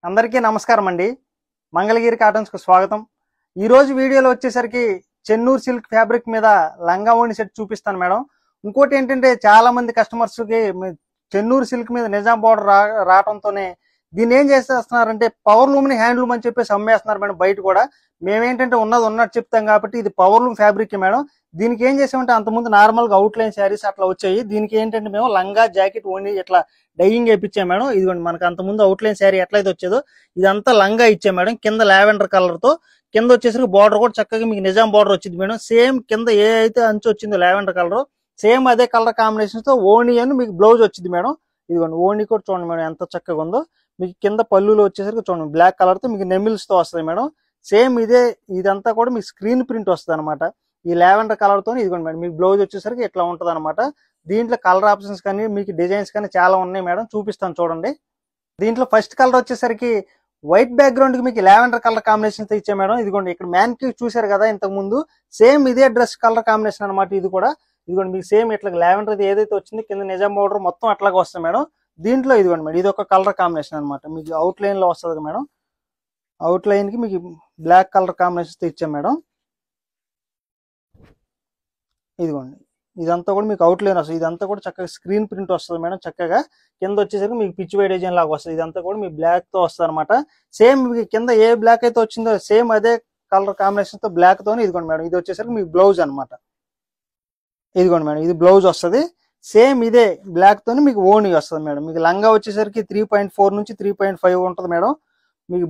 అందరికీ నమస్కారం అండి. మంగళగిరి కాటన్స్ కు స్వాగతం. ఈ రోజు వీడియోలో వచ్చేసరికి చెన్నూరు సిల్క్ ఫ్యాబ్రిక్ మీద లంగా ఓణి సెట్ చూపిస్తాను మేడం. ఇంకోటి ఏంటంటే చాలా మంది కస్టమర్స్ కి చెన్నూరు సిల్క్ మీద నిజాం బోర్డర్ రావడంతోనే దీన్ని ఏం చేసేస్తున్నారంటే పవర్ లూమ్ ని హ్యాండ్లూమ్ అని చెప్పేసి అమ్మేస్తున్నారు మేడం. బయట కూడా మేమేంటంటే ఉన్నట్టు చెప్తాం కాబట్టి ఇది పవర్ లూమ్ ఫ్యాబ్రిక్ మేడం. దీనికి ఏం చేసామంటే అంతకుముందు నార్మల్ గా అవుట్ లైన్ శారీస్ అట్లా వచ్చాయి. దీనికి ఏంటంటే మేము లంగా జాకెట్ ఓణి ఇట్లా డైయింగ్ వేయించాం మేడం. ఇదిగోండి మనకు అంతకుముందు అవుట్ లైన్ శారీ ఎట్లయితే వచ్చేదో ఇదంతా లంగా ఇచ్చాం మేడం. కింద లావెండర్ కలర్ తో కింద వచ్చేసరికి బార్డర్ కూడా చక్కగా మీకు నిజాం బార్డర్ వచ్చింది మేడం. సేమ్ కింద ఏ అయితే అంచు వచ్చిందో లావెండర్ కలర్ సేమ్ అదే కలర్ కాంబినేషన్స్ తో ఓణి అని మీకు బ్లౌజ్ వచ్చింది మేడం. ఇదిగోండి ఓణి కూడా చూడండి మేడం ఎంత చక్కగా ఉందో. మీకు కింద పళ్ళులో వచ్చేసరికి చూడండి బ్లాక్ కలర్ తో మీకు నెమిల్స్ తో వస్తుంది మేడం. సేమ్ ఇదంతా కూడా మీకు స్క్రీన్ ప్రింట్ వస్తుంది అనమాట. ఈ లావెండర్ కలర్ తో ఇదిగోండి మేడం మీకు బ్లౌజ్ వచ్చేసరికి ఇట్లా ఉంటది అనమాట. దీంట్లో కలర్ ఆప్షన్స్ కానీ మీకు డిజైన్స్ కానీ చాలా ఉన్నాయి మేడం. చూపిస్తాను చూడండి. దీంట్లో ఫస్ట్ కలర్ వచ్చేసరికి వైట్ బ్యాక్గ్రౌండ్ కి మీకు లావెండర్ కలర్ కాంబినేషన్ తో ఇచ్చే మేడం. ఇదిగోండి ఇక్కడ మ్యాన్ కి చూసారు కదా ఇంతకు ముందు సేమ్ ఇదే డ్రెస్ కలర్ కాంబినేషన్ అనమాట. ఇది కూడా ఇదిగోండి మీకు సేమ్ ఇట్లా లావెండర్ ఏదైతే వచ్చింది కింద నిజాం బోర్డర్ మొత్తం అట్లాగా వస్తుంది మేడం. దీంట్లో ఇదిగోండి మేడం ఇది ఒక కలర్ కాంబినేషన్ అనమాట. మీకు అవుట్ లైన్ లో వస్తుంది మేడం. అవుట్ లైన్ కి మీకు బ్లాక్ కలర్ కాంబినేషన్ తో ఇచ్చాం మేడం. ఇదిగోండి ఇదంతా కూడా మీకు అవుట్ లైన్ వస్తుంది. ఇదంతా కూడా చక్కగా స్క్రీన్ ప్రింట్ వస్తుంది మేడం. చక్కగా కింద వచ్చేసరికి మీకు పిచ్ వై డిజైన్ లాగా వస్తుంది. ఇదంతా కూడా మీ బ్లాక్ తో వస్తుంది అనమాట. సేమ్ కింద ఏ బ్లాక్ అయితే వచ్చిందో సేమ్ అదే కలర్ కాంబినేషన్ తో బ్లాక్ తోనే ఇదిగోండి మేడం ఇది వచ్చేసరికి మీకు బ్లౌజ్ అనమాట. ఇదిగోండి మేడం ఇది బ్లౌజ్ వస్తుంది. సేమ్ ఇదే బ్లాక్ తోని మీకు ఓణి వస్తుంది మేడం. మీకు లంగా వచ్చేసరికి 3.4 నుంచి 3.5 ఉంటుంది మేడం. మీకు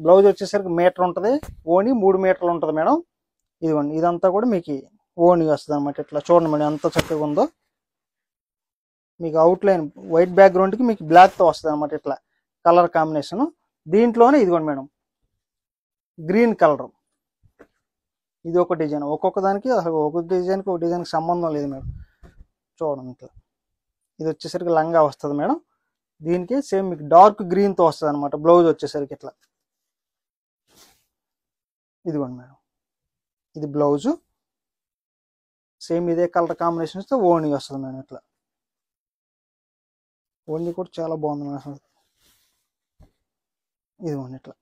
బ్లౌజ్ వచ్చేసరికి మీటర్ ఉంటుంది. ఓణి 3 మీటర్లు ఉంటుంది మేడం. ఇదిగోండి ఇదంతా కూడా మీకు ఓణి వస్తుంది అనమాట. ఇట్లా చూడండి మేడం ఎంత చక్కగా ఉందో. మీకు అవుట్ లైన్ వైట్ బ్యాక్గ్రౌండ్ కి మీకు బ్లాక్ తో వస్తుంది అనమాట. ఇట్లా కలర్ కాంబినేషన్. దీంట్లోనే ఇదిగోండి మేడం గ్రీన్ కలర్ ఇది ఒక డిజైన్. ఒక్కొక్క దానికి అసలు ఒక డిజైన్కి ఒక డిజైన్కి సంబంధం లేదు మేడం. చూడండి ఇట్లా ఇది వచ్చేసరికి లంగా వస్తుంది మేడం. దీనికి సేమ్ మీకు డార్క్ గ్రీన్ తో వస్తుంది అనమాట. బ్లౌజ్ వచ్చేసరికి ఇట్లా ఇదిగోండి మేడం ఇది బ్లౌజ్. సేమ్ ఇదే కలర్ కాంబినేషన్స్ తో ఓణి వస్తుంది మేడం. ఇట్లా ఓణి కూడా చాలా బాగుంది మేడం. ఇదిగోండి ఇట్లా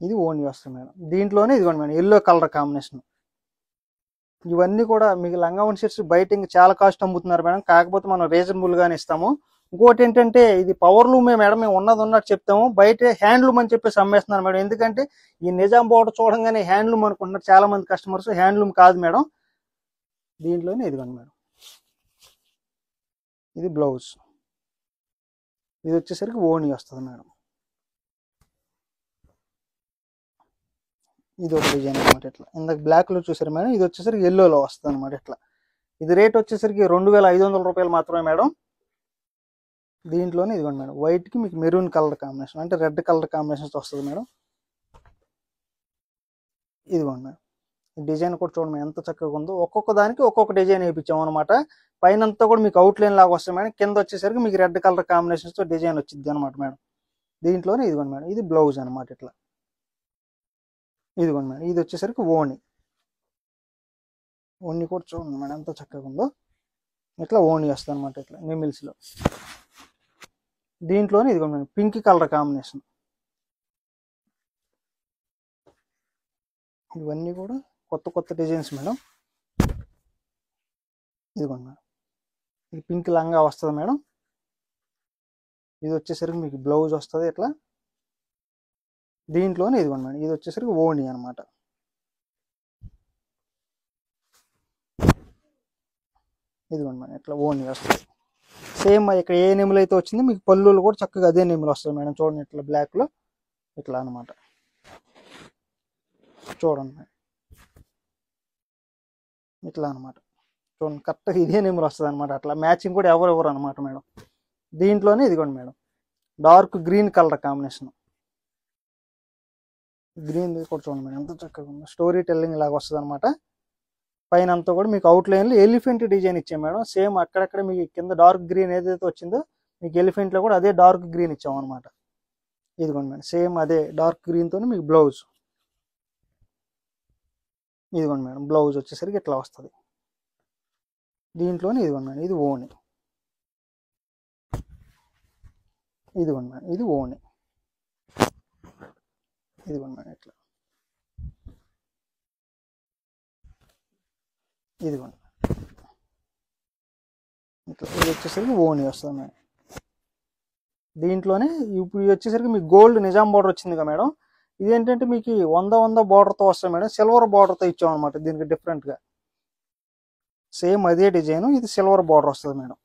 ఇది ఓణి వస్తుంది మేడం. దీంట్లోనే ఇదిగోండి మేడం ఎల్లో కలర్ కాంబినేషన్. ఇవన్నీ కూడా మీకు లంగా ఓణి సెట్స్ బయట ఇంకా చాలా కాస్ట్ అమ్ముతున్నారు మేడం. కాకపోతే మనం రీజనబుల్ గానే ఇస్తాము. ఇంకోటి ఏంటంటే ఇది పవర్ లూమే మేడం. మేము ఉన్నట్టు చెప్తాము. బయట హ్యాండ్లూమ్ అని చెప్పేసి అమ్మేస్తున్నారు మేడం. ఎందుకంటే ఈ నిజాం బోర్డర్ చూడంగానే హ్యాండ్లూమ్ అనుకుంటున్నారు చాలా మంది కస్టమర్స్. హ్యాండ్లూమ్ కాదు మేడం. దీంట్లోనే ఇదిగోండి మేడం ఇది బ్లౌజ్. ఇది వచ్చేసరికి ఓణి వస్తుంది మేడం. ఇది ఒక డిజైన్ అనమాట. ఇట్లా ఇందాక బ్లాక్ లో చూసారు మేడం. ఇది వచ్చేసరికి ఎల్లోలో వస్తుంది అనమాట. ఇట్లా ఇది రేట్ వచ్చేసరికి 2500 రూపాయలు మాత్రమే మేడం. దీంట్లోనే ఇదిగోండి మేడం వైట్ కి మీకు మెరూన్ కలర్ కాంబినేషన్ అంటే రెడ్ కలర్ కాంబినేషన్స్ వస్తుంది మేడం. ఇదిగోండి మేడం ఈ డిజైన్ కూడా చూడండి ఎంత చక్కగా ఉందో. ఒక్కొక్క దానికి ఒక్కొక్క డిజైన్ వేయించాము అనమాట. పైన అంతా కూడా మీకు అవుట్ లైన్ లాగా వస్తుంది మేడం. కింద వచ్చేసరికి మీకు రెడ్ కలర్ కాంబినేషన్స్ తో డిజైన్ వచ్చింది అనమాట మేడం. దీంట్లోనే ఇదిగోండి మేడం ఇది బ్లౌజ్ అనమాట. ఇట్లా ఇదిగోండి మేడం ఇది వచ్చేసరికి ఓణి. ఓణి కూడా చూడండి మేడం ఎంత చక్కగా ఉందో. ఇట్లా ఓణి వస్తుంది అనమాట. ఇట్లా నెమిల్స్ లో. దీంట్లోనే ఇదిగోండి మేడం పింక్ కలర్ కాంబినేషన్. ఇవన్నీ కూడా కొత్త డిజైన్స్ మేడం. ఇదిగోండి మేడం ఇది పింక్ లంగా వస్తుంది మేడం. ఇది వచ్చేసరికి మీకు బ్లౌజ్ వస్తుంది ఇట్లా. దీంట్లోనే ఇదిగోండి మేడం ఇది వచ్చేసరికి ఓణి అనమాట. ఇదిగోండి మేడం ఇట్లా ఓణి వస్తుంది. సేమ్ ఇక్కడ ఏ నెములు అయితే వచ్చిందో మీకు పళ్ళులు కూడా చక్కగా అదే నెములు వస్తుంది మేడం. చూడండి ఇట్లా బ్లాక్ లో ఇట్లా అనమాట. చూడండి మేడం ఇట్లా అనమాట. చూడండి కరెక్ట్గా ఇదే నెంబర్ వస్తుంది అనమాట. అట్లా మ్యాచింగ్ కూడా ఎవరు అనమాట మేడం. దీంట్లోనే ఇదిగోండి madam dark green colour combination. Green కూడా చూడండి మేడం ఎంత చక్కగా ఉంది. స్టోరీ టెల్లింగ్ లాగా వస్తుంది అనమాట. పైన అంతా కూడా మీకు అవుట్ లైన్ లో ఎలిఫెంట్ డిజైన్ ఇచ్చాం మేడం. సేమ్ అక్కడక్కడ మీకు కింద డార్క్ గ్రీన్ ఏదైతే వచ్చిందో మీకు ఎలిఫెంట్ లో కూడా అదే డార్క్ గ్రీన్ ఇచ్చాం అనమాట. ఇదిగోండి మేడం సేమ్ అదే డార్క్ గ్రీన్ తోనే మీకు బ్లౌజ్. ఇదిగోండి మేడం బ్లౌజ్ వచ్చేసరికి ఇట్లా వస్తుంది. దీంట్లోనే ఇదిగోండి మేడం ఇది ఓణి. ఇదిగోండి మేడం, ఇది ఓని. ఇదిగోండి మేడం, ఇట్లా ఇదిగోండి ఇట్లా. ఇది వచ్చేసరికి ఓని వస్తుంది మేడం. దీంట్లోనే ఇప్పుడు ఇది వచ్చేసరికి మీకు గోల్డ్ నిజాం బార్డర్ వచ్చింది కదా మేడం. ఇదేంటంటే మీకు 100 బార్డర్తో వస్తుంది మేడం. సిల్వర్ బార్డర్తో ఇచ్చాం అనమాట దీనికి డిఫరెంట్గా. సేమ్ అదే డిజైన్, ఇది సిల్వర్ బార్డర్ వస్తుంది మేడం.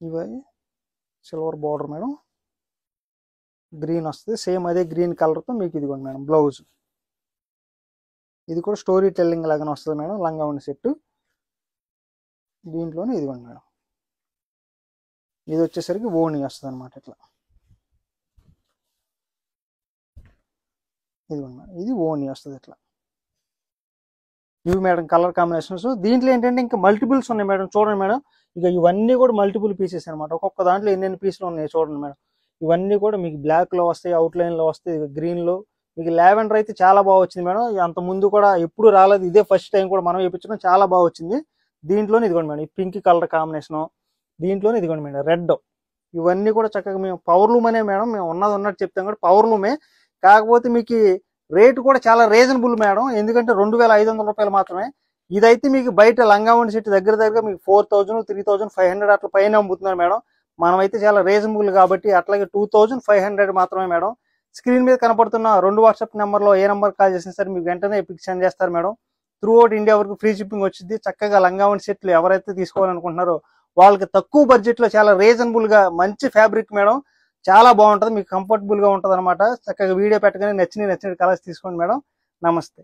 ఇవి సిల్వర్ బార్డర్ మేడం, గ్రీన్ వస్తుంది. సేమ్ అదే గ్రీన్ కలర్తో మీకు ఇదిగోండి మేడం బ్లౌజ్. ఇది కూడా స్టోరీ టెల్లింగ్ లాగానే వస్తుంది మేడం, లంగా ఉన్న సెట్. దీంట్లోనే ఇదిగోండి మేడం, ఇది వచ్చేసరికి ఓని వస్తుంది అనమాట. ఇట్లా ఇదిగోండి మేడం, ఇది ఓని వస్తుంది ఇట్లా. ఇవి మేడం కలర్ కాంబినేషన్స్. దీంట్లో ఏంటంటే ఇంకా మల్టిపుల్స్ ఉన్నాయి మేడం. చూడండి మేడం, ఇక ఇవన్నీ కూడా మల్టిపుల్ పీసెస్ అనమాట. ఒక్కొక్క దాంట్లో ఎన్నెన్ని పీసులు ఉన్నాయి చూడండి మేడం. ఇవన్నీ కూడా మీకు బ్లాక్లో వస్తాయి, అవుట్లైన్లో వస్తాయి, గ్రీన్లో. మీకు లావెండర్ అయితే చాలా బాగా వచ్చింది మేడం. అంత ముందు కూడా ఎప్పుడు రాలేదు, ఇదే ఫస్ట్ టైం కూడా మనం వేయించడం, చాలా బాగా వచ్చింది. దీంట్లోనే ఇదిగోండి మేడం, ఈ పింక్ కలర్ కాంబినేషను. దీంట్లోనే ఇదిగోండి మేడం రెడ్. ఇవన్నీ కూడా చక్కగా మేము పవర్ లూమ్ అనే మేడం, మేము ఉన్నట్టు చెప్తాం కూడా పవర్ లూమే. కాకపోతే మీకు రేటు కూడా చాలా రీజనబుల్ మేడం, ఎందుకంటే 2500 రూపాయలు మాత్రమే. ఇదైతే మీకు బయట లంగావోణి సెట్ దగ్గర మీకు 4000, 3500 అట్లా పైన అమ్ముతున్నారు మేడం. మనమైతే చాలా రీజనబుల్ కాబట్టి అట్లాగే 2500 మాత్రమే మేడం. స్క్రీన్ మీద కనపడుతున్న 2 వాట్సాప్ నెంబర్లో ఏ నెంబర్ కాల్ చేసినా సరే మీకు వెంటనే పిక్ సెండ్ చేస్తారు మేడం. త్రూ అవుట్ ఇండియా వరకు ఫ్రీ షిప్పింగ్ వచ్చింది. చక్కగా లంగావోణి సెట్లు ఎవరైతే తీసుకోవాలనుకుంటున్నారో వాళ్ళకి తక్కువ బడ్జెట్లో చాలా రీజనబుల్గా మంచి ఫ్యాబ్రిక్ మేడం, చాలా బాగుంటుంది, మీకు కంఫర్టబుల్గా ఉంటుంది అనమాట. చక్కగా వీడియో పెట్టగానే నచ్చిన కలర్స్ తీసుకోండి మేడం. నమస్తే.